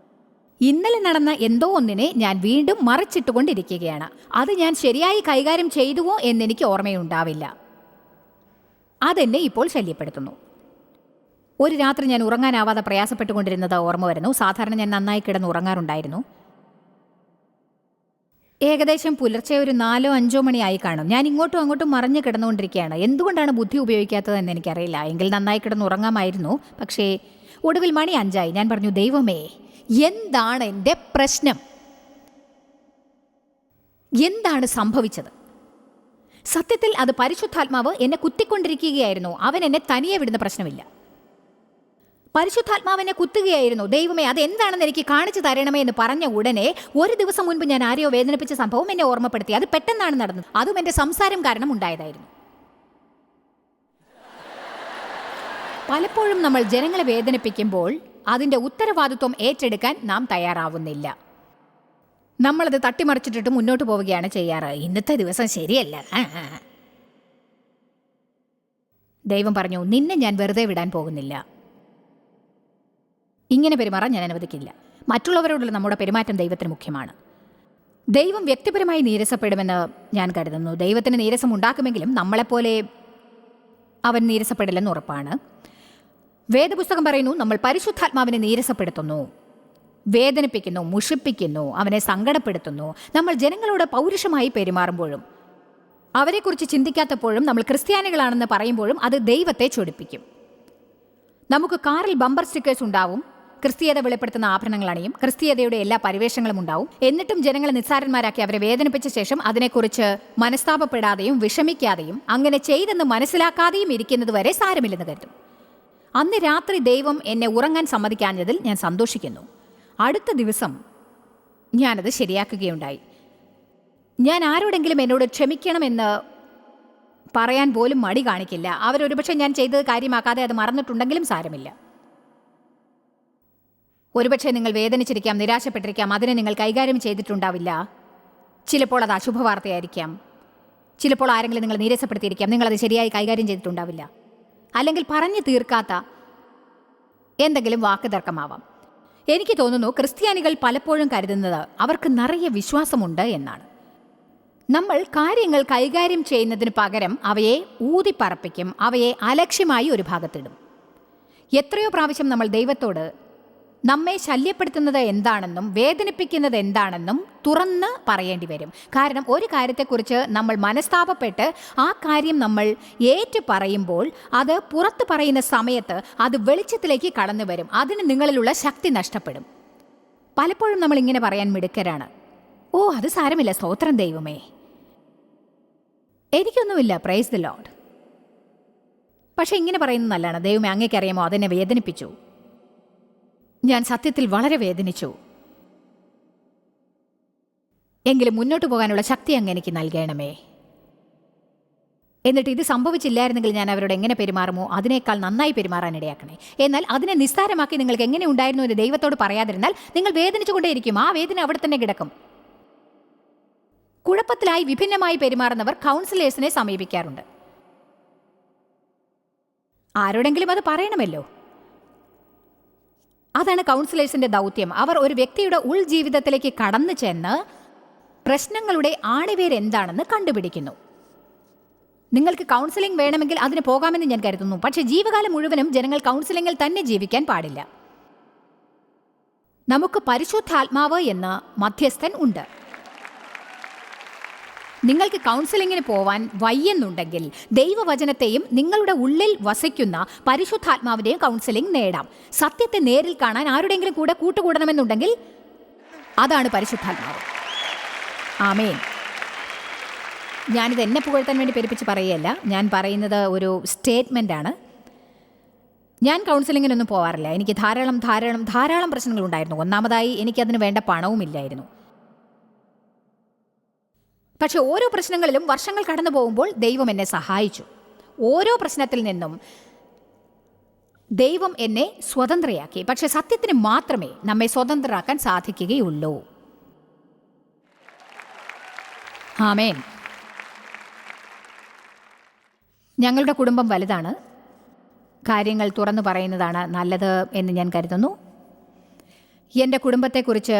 ഇന്നലെ നടന്ന എന്തോ ഒന്നിനെ ഞാൻ വീണ്ടും മറിച്ചിട്ടുകൊണ്ടിരിക്കുകയാണ്. അത് ഞാൻ ശരിയായി കൈകാര്യം ചെയ്തുവോ എന്നെനിക്ക് ഓർമ്മയുണ്ടാവില്ല. അതെന്നെ ഇപ്പോൾ ശല്യപ്പെടുത്തുന്നു. ഒരു രാത്രി ഞാൻ ഉറങ്ങാനാവാതെ പ്രയാസപ്പെട്ടുകൊണ്ടിരുന്നത് ഓർമ്മ വരുന്നു. സാധാരണ ഞാൻ നന്നായി കിടന്ന് ഉറങ്ങാറുണ്ടായിരുന്നു. ഏകദേശം പുലർച്ചെ ഒരു 4-5 മണിയായി കാണും. ഞാൻ ഇങ്ങോട്ടും അങ്ങോട്ടും മറിഞ്ഞു കിടന്നുകൊണ്ടിരിക്കുകയാണ്. എന്തുകൊണ്ടാണ് ബുദ്ധി ഉപയോഗിക്കാത്തതെന്ന് എനിക്കറിയില്ല. എങ്കിൽ നന്നായി കിടന്ന് ഉറങ്ങാമായിരുന്നു. പക്ഷേ ഒടുവിൽ മണി 5 ഞാൻ പറഞ്ഞു, ദൈവമേ, എന്താണ് എൻ്റെ പ്രശ്നം? എന്താണ് സംഭവിച്ചത്? സത്യത്തിൽ അത് പരിശുദ്ധാത്മാവ് എന്നെ കുത്തിക്കൊണ്ടിരിക്കുകയായിരുന്നു. അവൻ എന്നെ തനിയെ വിടുന്ന പ്രശ്നമില്ല. പരിശുദ്ധാത്മാവിനെ കുത്തുകയായിരുന്നു. ദൈവമേ, അതെന്താണെന്ന് എനിക്ക് കാണിച്ചു തരണമേ എന്ന് പറഞ്ഞ ഉടനെ ഒരു ദിവസം മുൻപ് ഞാൻ ആരെയോ വേദനിപ്പിച്ച സംഭവം എന്നെ ഓർമ്മപ്പെടുത്തി. അത് പെട്ടെന്നാണ് നടന്നത്. അതും എൻ്റെ സംസാരം കാരണം ഉണ്ടായതായിരുന്നു. പലപ്പോഴും നമ്മൾ ജനങ്ങളെ വേദനിപ്പിക്കുമ്പോൾ അതിൻ്റെ ഉത്തരവാദിത്വം ഏറ്റെടുക്കാൻ നാം തയ്യാറാവുന്നില്ല. നമ്മളത് തട്ടിമറിച്ചിട്ടിട്ട് മുന്നോട്ട് പോവുകയാണ് ചെയ്യാറ്. ഇന്നത്തെ ദിവസം ശരിയല്ല. ദൈവം പറഞ്ഞു, നിന്നെ ഞാൻ വെറുതെ വിടാൻ പോകുന്നില്ല. ഇങ്ങനെ പെരുമാറാൻ ഞാൻ അനുവദിക്കില്ല. മറ്റുള്ളവരോടുള്ള നമ്മുടെ പെരുമാറ്റം ദൈവത്തിന് മുഖ്യമാണ്. ദൈവം വ്യക്തിപരമായി നീരസപ്പെടുമെന്ന് ഞാൻ കരുതുന്നു. ദൈവത്തിന് നീരസം ഉണ്ടാക്കുമെങ്കിലും നമ്മളെപ്പോലെ അവൻ നീരസപ്പെടില്ലെന്ന് ഉറപ്പാണ്. വേദപുസ്തകം പറയുന്നു, നമ്മൾ പരിശുദ്ധാത്മാവിനെ നീരസപ്പെടുത്തുന്നു, വേദനിപ്പിക്കുന്നു, മുഷിപ്പിക്കുന്നു, അവനെ സങ്കടപ്പെടുത്തുന്നു. നമ്മൾ ജനങ്ങളോട് പൗരുഷമായി പെരുമാറുമ്പോഴും അവരെക്കുറിച്ച് ചിന്തിക്കാത്തപ്പോഴും നമ്മൾ ക്രിസ്ത്യാനികളാണെന്ന് പറയുമ്പോഴും അത് ദൈവത്തെ ചൊടിപ്പിക്കും. നമുക്ക് കാറിൽ ബമ്പർ സ്റ്റിക്കേഴ്സ് ഉണ്ടാവും, ക്രിസ്തീയത വെളിപ്പെടുത്തുന്ന ആഭരണങ്ങൾ അണിയും, ക്രിസ്തീയതയുടെ എല്ലാ പരിവേഷങ്ങളും ഉണ്ടാവും. എന്നിട്ടും ജനങ്ങളെ നിസ്സാരന്മാരാക്കി അവരെ വേദനിപ്പിച്ച ശേഷം അതിനെക്കുറിച്ച് മനസ്താപപ്പെടാതെയും വിഷമിക്കാതെയും അങ്ങനെ ചെയ്തെന്ന് മനസ്സിലാക്കാതെയും ഇരിക്കുന്നത് വരെ സാരമില്ലെന്ന് കരുതും. അന്ന് രാത്രി ദൈവം എന്നെ ഉറങ്ങാൻ സമ്മതിക്കാഞ്ഞതിൽ ഞാൻ സന്തോഷിക്കുന്നു. അടുത്ത ദിവസം ഞാനത് ശരിയാക്കുകയുണ്ടായി. ഞാൻ ആരോടെങ്കിലും എന്നോട് ക്ഷമിക്കണമെന്ന് പറയാൻ പോലും മടി കാണിക്കില്ല. അവരൊരുപക്ഷെ ഞാൻ ചെയ്തത് കാര്യമാക്കാതെ അത് മറന്നിട്ടുണ്ടെങ്കിലും സാരമില്ല. ഒരുപക്ഷെ നിങ്ങൾ വേദനിച്ചിരിക്കാം, നിരാശപ്പെട്ടിരിക്കാം, അതിനെ നിങ്ങൾ കൈകാര്യം ചെയ്തിട്ടുണ്ടാവില്ല. ചിലപ്പോൾ അത് അശുഭവാർത്തയായിരിക്കാം. ചിലപ്പോൾ ആരെങ്കിലും നിങ്ങൾ നീരസപ്പെടുത്തിയിരിക്കാം, നിങ്ങളത് ശരിയായി കൈകാര്യം ചെയ്തിട്ടുണ്ടാവില്ല. അല്ലെങ്കിൽ പറഞ്ഞു തീർക്കാത്ത എന്തെങ്കിലും വാക്ക് തർക്കമാവാം. എനിക്ക് തോന്നുന്നു ക്രിസ്ത്യാനികൾ പലപ്പോഴും കരുതുന്നത് അവർക്ക് നിറയെ വിശ്വാസമുണ്ട് എന്നാണ്. നമ്മൾ കാര്യങ്ങൾ കൈകാര്യം ചെയ്യുന്നതിന് പകരം അവയെ ഊതിപ്പറപ്പിക്കും, അവയെ അലക്ഷ്യമായി ഒരു ഭാഗത്തിടും. എത്രയോ പ്രാവശ്യം നമ്മൾ ദൈവത്തോട് നമ്മെ ശല്യപ്പെടുത്തുന്നത് എന്താണെന്നും വേദനിപ്പിക്കുന്നത് എന്താണെന്നും തുറന്ന് പറയേണ്ടി വരും. കാരണം ഒരു കാര്യത്തെക്കുറിച്ച് നമ്മൾ മനസ്താപപ്പെട്ട് ആ കാര്യം നമ്മൾ ഏറ്റു പറയുമ്പോൾ അത് പുറത്ത് പറയുന്ന സമയത്ത് അത് വെളിച്ചത്തിലേക്ക് കടന്നു വരും. അതിന് നിങ്ങളിലുള്ള ശക്തി നഷ്ടപ്പെടും. പലപ്പോഴും നമ്മൾ ഇങ്ങനെ പറയാൻ മിടുക്കരാണ്, ഓ അത് സാരമില്ല, സ്തോത്രം ദൈവമേ, എനിക്കൊന്നുമില്ല, പ്രൈസ് ദി ലോർഡ്. പക്ഷെ ഇങ്ങനെ പറയുന്നത് നല്ലതാണ്, ദൈവമേ അങ്ങേക്കറിയാമോ അതെന്നെ വേദനിപ്പിച്ചു, ഞാൻ സത്യത്തിൽ വളരെ വേദനിച്ചു, എങ്കിലും മുന്നോട്ട് പോകാനുള്ള ശക്തി അങ്ങ് എനിക്ക് നൽകണമേ. എന്നിട്ട് ഇത് സംഭവിച്ചില്ലായിരുന്നെങ്കിൽ ഞാൻ അവരോട് എങ്ങനെ പെരുമാറുമോ അതിനേക്കാൾ നന്നായി പെരുമാറാനിടയാക്കണേ. എന്നാൽ അതിനെ നിസ്സാരമാക്കി നിങ്ങൾക്ക് എങ്ങനെ ഉണ്ടായിരുന്നു എന്ന് ദൈവത്തോട് പറയാതിരുന്നാൽ നിങ്ങൾ വേദനിച്ചുകൊണ്ടേയിരിക്കും. ആ വേദന അവിടെ തന്നെ കിടക്കും. കുഴപ്പത്തിലായി വിഭിന്നമായി പെരുമാറുന്നവർ കൗൺസിലേഴ്സിനെ സമീപിക്കാറുണ്ട്. ആരോടെങ്കിലും അത് പറയണമല്ലോ. അതാണ് കൗൺസിലേഴ്സിന്റെ ദൗത്യം. അവർ ഒരു വ്യക്തിയുടെ ഉൾജീവിതത്തിലേക്ക് കടന്നു ചെന്ന് പ്രശ്നങ്ങളുടെ ആണിവേരെന്താണെന്ന് കണ്ടുപിടിക്കുന്നു. നിങ്ങൾക്ക് കൗൺസിലിംഗ് വേണമെങ്കിൽ അതിന് പോകാമെന്ന് ഞാൻ കരുതുന്നു. പക്ഷേ ജീവകാലം മുഴുവനും ജനങ്ങൾ കൗൺസിലിംഗിൽ തന്നെ ജീവിക്കാൻ പാടില്ല. നമുക്ക് പരിശുദ്ധാത്മാവ് എന്ന മധ്യസ്ഥൻ ഉണ്ട്. നിങ്ങൾക്ക് കൗൺസിലിങ്ങിന് പോവാൻ വയ്യെന്നുണ്ടെങ്കിൽ ദൈവവചനത്തെയും നിങ്ങളുടെ ഉള്ളിൽ വസിക്കുന്ന പരിശുദ്ധാത്മാവിൻ്റെയും കൗൺസിലിംഗ് നേടാം. സത്യത്തെ നേരിൽ കാണാൻ ആരുടെയെങ്കിലും കൂടെ കൂട്ടുകൂടണമെന്നുണ്ടെങ്കിൽ അതാണ് പരിശുദ്ധാത്മാവ്. ആമേൻ. ഞാനിത് എന്നെ പുകഴ്ത്താൻ വേണ്ടി പെരുപ്പിച്ച് പറയുകയല്ല, ഞാൻ പറയുന്നത് ഒരു സ്റ്റേറ്റ്മെൻ്റാണ്. ഞാൻ കൗൺസിലിങ്ങിനൊന്നും പോകാറില്ല. എനിക്ക് ധാരാളം പ്രശ്നങ്ങളുണ്ടായിരുന്നു. ഒന്നാമതായി എനിക്കതിന് വേണ്ട പണവുമില്ലായിരുന്നു. പക്ഷെ ഓരോ പ്രശ്നങ്ങളിലും വർഷങ്ങൾ കടന്നു പോകുമ്പോൾ ദൈവം എന്നെ സഹായിച്ചു. ഓരോ പ്രശ്നത്തിൽ നിന്നും ദൈവം എന്നെ സ്വതന്ത്രയാക്കി. പക്ഷെ സത്യത്തിന് മാത്രമേ നമ്മെ സ്വതന്ത്രരാക്കാൻ സാധിക്കുകയുള്ളൂ. ആമേൻ. ഞങ്ങളുടെ കുടുംബം വലുതാണ്. കാര്യങ്ങൾ തുറന്നു പറയുന്നതാണ് നല്ലത് എന്ന് ഞാൻ കരുതുന്നു. എൻ്റെ കുടുംബത്തെക്കുറിച്ച്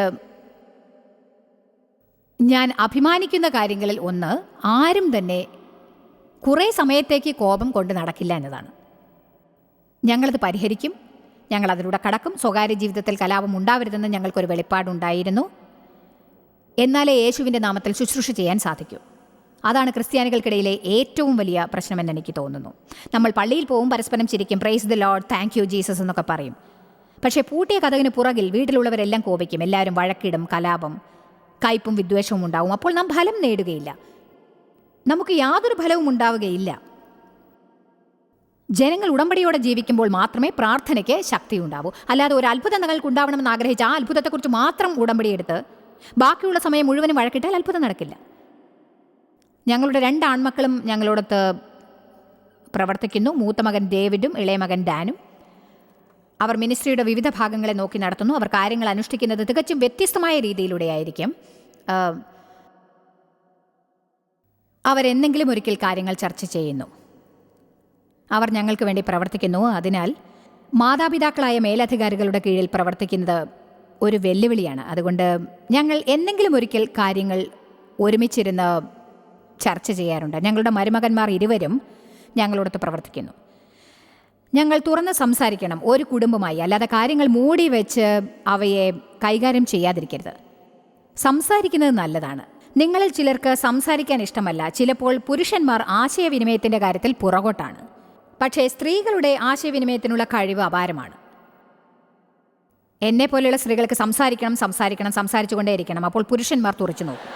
ഞാൻ അഭിമാനിക്കുന്ന കാര്യങ്ങളിൽ ഒന്ന്, ആരും തന്നെ കുറേ സമയത്തേക്ക് കോപം കൊണ്ട് നടക്കില്ല എന്നതാണ്. ഞങ്ങളത് പരിഹരിക്കും, ഞങ്ങളതിലൂടെ കടക്കും. സ്വകാര്യ ജീവിതത്തിൽ കലാപം ഉണ്ടാവരുതെന്ന് ഞങ്ങൾക്കൊരു വെളിപ്പാടുണ്ടായിരുന്നു. എന്നാലേ യേശുവിൻ്റെ നാമത്തിൽ ശുശ്രൂഷ ചെയ്യാൻ സാധിക്കൂ. അതാണ് ക്രിസ്ത്യാനികൾക്കിടയിലെ ഏറ്റവും വലിയ പ്രശ്നമെന്ന് എനിക്ക് തോന്നുന്നു. നമ്മൾ പള്ളിയിൽ പോവും, പരസ്പരം ചിരിക്കും, praise the Lord, thank you Jesus എന്നൊക്കെ പറയും. പക്ഷേ പൂട്ടിയ കതകിന് പുറകിൽ വീട്ടിലുള്ളവരെല്ലാം കോപിക്കും, എല്ലാവരും വഴക്കിടും, കലാപം, കയ്പും വിദ്വേഷവും ഉണ്ടാവും. അപ്പോൾ നാം ഫലം നേടുകയില്ല, നമുക്ക് യാതൊരു ഫലവും ഉണ്ടാവുകയില്ല. ജനങ്ങൾ ഉടമ്പടിയോടെ ജീവിക്കുമ്പോൾ മാത്രമേ പ്രാർത്ഥനയ്ക്ക് ശക്തി ഉണ്ടാവൂ. അല്ലാതെ ഒരു അത്ഭുതം നിങ്ങൾക്ക് ഉണ്ടാവണമെന്ന് ആഗ്രഹിച്ച് ആ അത്ഭുതത്തെക്കുറിച്ച് മാത്രം ഉടമ്പടിയെടുത്ത് ബാക്കിയുള്ള സമയം മുഴുവനും വഴക്കിട്ടാൽ അത്ഭുതം നടക്കില്ല. ഞങ്ങളുടെ 2 ആൺമക്കളും ഞങ്ങളോടൊത്ത് പ്രവർത്തിക്കുന്നു. മൂത്ത മകൻ ഡേവിഡും ഇളയ മകൻ ഡാനും. അവർ മിനിസ്ട്രിയുടെ വിവിധ ഭാഗങ്ങളെ നോക്കി നടത്തുന്നു. അവർ കാര്യങ്ങൾ അനുഷ്ഠിക്കുന്നത് തികച്ചും വ്യത്യസ്തമായ രീതിയിലൂടെയായിരിക്കും. അവരെന്തെങ്കിലും ഒരിക്കൽ കാര്യങ്ങൾ ചർച്ച ചെയ്യുന്നു. അവർ ഞങ്ങൾക്ക് വേണ്ടി പ്രവർത്തിക്കുന്നു. അതിനാൽ മാതാപിതാക്കളായ മേലധികാരികളുടെ കീഴിൽ പ്രവർത്തിക്കുന്നത് ഒരു വെല്ലുവിളിയാണ്. അതുകൊണ്ട് ഞങ്ങൾ എന്തെങ്കിലും ഒരിക്കൽ കാര്യങ്ങൾ ഒരുമിച്ചിരുന്ന് ചർച്ച ചെയ്യാറുണ്ട്. ഞങ്ങളുടെ മരുമകന്മാർ ഇരുവരും ഞങ്ങളോടൊത്ത് പ്രവർത്തിക്കുന്നു. ഞങ്ങൾ തുറന്ന് സംസാരിക്കണം, ഒരു കുടുംബമായി. അല്ലാതെ കാര്യങ്ങൾ മൂടി വെച്ച് അവയെ കൈകാര്യം ചെയ്യാതിരിക്കരുത്. സംസാരിക്കുന്നത് നല്ലതാണ്. നിങ്ങളിൽ ചിലർക്ക് സംസാരിക്കാൻ ഇഷ്ടമല്ല. ചിലപ്പോൾ പുരുഷന്മാർ ആശയവിനിമയത്തിൻ്റെ കാര്യത്തിൽ പുറകോട്ടാണ്. പക്ഷേ സ്ത്രീകളുടെ ആശയവിനിമയത്തിനുള്ള കഴിവ് അപാരമാണ്. എന്നെപ്പോലെയുള്ള സ്ത്രീകൾക്ക് സംസാരിച്ചുകൊണ്ടേയിരിക്കണം. അപ്പോൾ പുരുഷന്മാർ തുറച്ചു നോക്കും.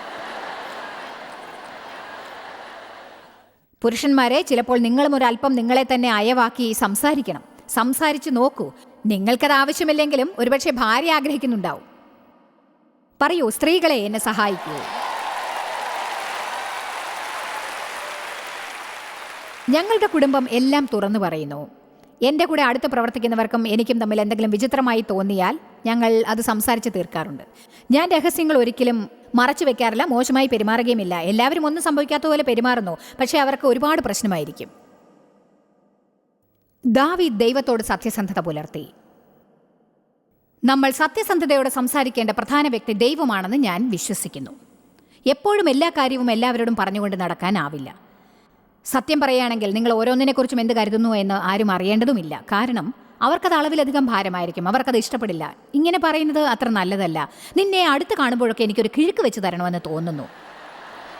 പുരുഷന്മാരെ, ചിലപ്പോൾ നിങ്ങളും ഒരല്പം നിങ്ങളെ തന്നെ അയവാക്കി സംസാരിച്ചു നോക്കൂ. നിങ്ങൾക്കത് ആവശ്യമില്ലെങ്കിലും ഒരുപക്ഷെ ഭാര്യ ആഗ്രഹിക്കുന്നുണ്ടാവും. പറയൂ, സ്ത്രീകളെ എന്നെ സഹായിക്കൂ. ഞങ്ങളുടെ കുടുംബം എല്ലാം തുറന്നു പറയുന്നു. എൻ്റെ കൂടെ അടുത്ത് പ്രവർത്തിക്കുന്നവർക്കും എനിക്കും തമ്മിൽ എന്തെങ്കിലും വിചിത്രമായി തോന്നിയാൽ ഞങ്ങൾ അത് സംസാരിച്ച് തീർക്കാറുണ്ട്. ഞാൻ രഹസ്യങ്ങൾ ഒരിക്കലും മറച്ചു വെക്കാറില്ല, മോശമായി പെരുമാറുകയുമില്ല. എല്ലാവരും ഒന്നും സംഭവിക്കാത്ത പോലെ പെരുമാറുന്നു, പക്ഷേ അവർക്ക് ഒരുപാട് പ്രശ്നമായിരിക്കും. ദാവീദ് ദൈവത്തോട് സത്യസന്ധത പുലർത്തി. നമ്മൾ സത്യസന്ധതയോടെ സംസാരിക്കേണ്ട പ്രധാന വ്യക്തി ദൈവമാണെന്ന് ഞാൻ വിശ്വസിക്കുന്നു. എപ്പോഴും എല്ലാ കാര്യവും എല്ലാവരോടും പറഞ്ഞുകൊണ്ട് നടക്കാനാവില്ല. സത്യം പറയുകയാണെങ്കിൽ നിങ്ങൾ ഓരോന്നിനെക്കുറിച്ചും എന്ത് കരുതുന്നു എന്ന് ആരും അറിയേണ്ടതുമില്ല. കാരണം അവർക്കത് അളവിലധികം ഭാരമായിരിക്കും. അവർക്കത് ഇഷ്ടപ്പെടില്ല. ഇങ്ങനെ പറയുന്നത് അത്ര നല്ലതല്ല. നിന്നെ അടുത്ത് കാണുമ്പോഴൊക്കെ എനിക്കൊരു കിഴുക്ക് വെച്ച് തരണമെന്ന് തോന്നുന്നു.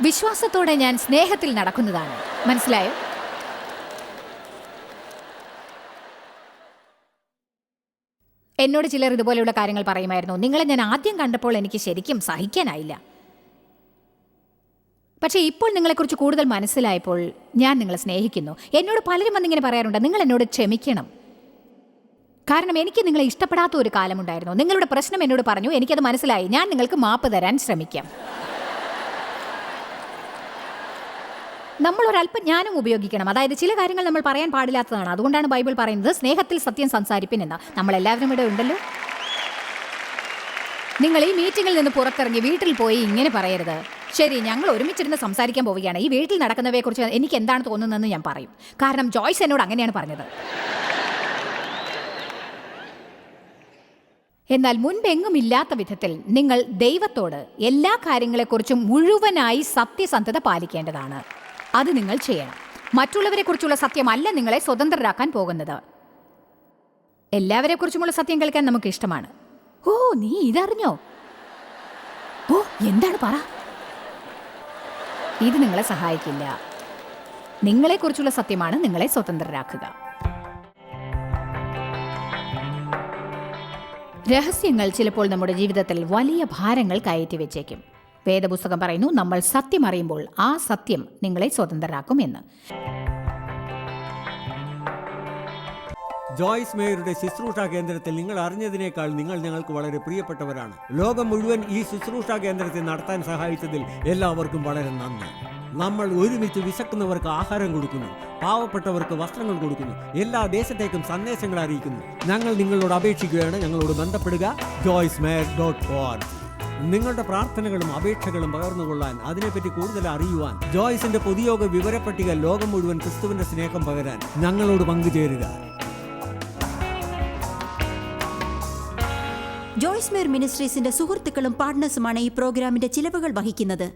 വിശ്വാസത്തോടെ ഞാൻ സ്നേഹത്തിൽ നടക്കുന്നതാണ്. മനസ്സിലായോ? എന്നോട് ചിലർ ഇതുപോലെയുള്ള കാര്യങ്ങൾ പറയുമായിരുന്നു. നിങ്ങളെ ഞാൻ ആദ്യം കണ്ടപ്പോൾ എനിക്ക് ശരിക്കും സഹിക്കാനായില്ല. പക്ഷേ ഇപ്പോൾ നിങ്ങളെക്കുറിച്ച് കൂടുതൽ മനസ്സിലായപ്പോൾ ഞാൻ നിങ്ങളെ സ്നേഹിക്കുന്നു. എന്നോട് പലരും വന്നിങ്ങനെ പറയാറുണ്ട്, നിങ്ങൾ എന്നോട് ക്ഷമിക്കണം. കാരണം എനിക്ക് നിങ്ങളെ ഇഷ്ടപ്പെടാത്ത ഒരു കാലമുണ്ടായിരുന്നു. നിങ്ങളുടെ പ്രശ്നം എന്നോട് പറഞ്ഞു, എനിക്കത് മനസ്സിലായി. ഞാൻ നിങ്ങൾക്ക് മാപ്പ് തരാൻ ശ്രമിക്കാം. നമ്മൾ ഒരല്പം ജ്ഞാനം ഉപയോഗിക്കണം. അതായത് ചില കാര്യങ്ങൾ നമ്മൾ പറയാൻ പാടില്ലാത്തതാണ്. അതുകൊണ്ടാണ് ബൈബിൾ പറയുന്നത് സ്നേഹത്തിൽ സത്യം സംസാരിപ്പിൻ എന്ന്. നമ്മളെല്ലാവരും ഇവിടെ ഉണ്ടല്ലോ. നിങ്ങൾ ഈ മീറ്റിങ്ങിൽ നിന്ന് പുറത്തിറങ്ങി വീട്ടിൽ പോയി ഇങ്ങനെ പറയരുത്, ശരി ഞങ്ങൾ ഒരുമിച്ചിരുന്ന് സംസാരിക്കാൻ പോവുകയാണ്, ഈ വീട്ടിൽ നടക്കുന്നവയെക്കുറിച്ച് എനിക്ക് എന്താണ് തോന്നുന്നതെന്ന് ഞാൻ പറയും. കാരണം ജോയ്സ് എന്നോട് അങ്ങനെയാണ് പറഞ്ഞത്. എന്നാൽ മുൻപെങ്ങും ഇല്ലാത്ത വിധത്തിൽ നിങ്ങൾ ദൈവത്തോട് എല്ലാ കാര്യങ്ങളെക്കുറിച്ചും മുഴുവനായി സത്യസന്ധത പാലിക്കേണ്ടതാണ്. അത് നിങ്ങൾ ചെയ്യണം. മറ്റുള്ളവരെക്കുറിച്ചുള്ള സത്യമല്ല നിങ്ങളെ സ്വതന്ത്രരാക്കാൻ പോകുന്നത്. എല്ലാവരെക്കുറിച്ചുമുള്ള സത്യം കേൾക്കാൻ നമുക്ക് ഇഷ്ടമാണ്. ഓ, നീ ഇതറിഞ്ഞോ? ഓ, എന്താണ് പറ. ഇത് നിങ്ങളെ സഹായിക്കില്ല. നിങ്ങളെക്കുറിച്ചുള്ള സത്യമാണ് നിങ്ങളെ സ്വതന്ത്രരാക്കുക. രഹസ്യങ്ങൾ ചിലപ്പോൾ നമ്മുടെ ജീവിതത്തിൽ വലിയ ഭാരങ്ങൾ കയറ്റി വെച്ചേക്കും. വേദപുസ്തകം പറയുന്നു, നമ്മൾ സത്യം അറിയുമ്പോൾ ആ സത്യം നിങ്ങളെ സ്വതന്ത്രരാക്കും എന്ന്. ജോയ്സ് മേയറുടെ ശുശ്രൂഷാ കേന്ദ്രത്തിൽ നിങ്ങൾ അറിഞ്ഞതിനേക്കാൾ നിങ്ങൾ ഞങ്ങൾക്ക് വളരെ പ്രിയപ്പെട്ടവരാണ്. ലോകം മുഴുവൻ ഈ ശുശ്രൂഷാ കേന്ദ്രത്തെ നടത്താൻ സഹായിച്ചതിൽ എല്ലാവർക്കും വളരെ നന്ദി. നമ്മൾ ഒരുമിച്ച് വിശക്കുന്നവർക്ക് ആഹാരം കൊടുക്കുന്നു, പാവപ്പെട്ടവർക്ക് വസ്ത്രങ്ങൾ കൊടുക്കുന്നു, എല്ലാ ദേശത്തേക്കും സന്ദേശങ്ങൾ അറിയിക്കുന്നു. ഞങ്ങൾ നിങ്ങളോട് അപേക്ഷിക്കുകയാണ്, ഞങ്ങളോട് ബന്ധപ്പെടുക. joycemeyer.org. നിങ്ങളുടെ പ്രാർത്ഥനകളും അപേക്ഷകളും പകർന്നുകൊള്ളാൻ, അതിനെപ്പറ്റി കൂടുതൽ അറിയുവാൻ, ജോയ്സിന്റെ പൊതുയോഗ വിവരപ്പട്ടിക ലോകം മുഴുവൻ ക്രിസ്തുവിന്റെ സ്നേഹം പകരാൻ ഞങ്ങളോട് പങ്കുചേരുക. ജോയ്സ് മേയർ മിനിസ്ട്രീസിന്റെ സുഹൃത്തുക്കളും പാർട്ട്നേഴ്സുമാണ് ഈ പ്രോഗ്രാമിന്റെ ചിലവുകൾ വഹിക്കുന്നത്.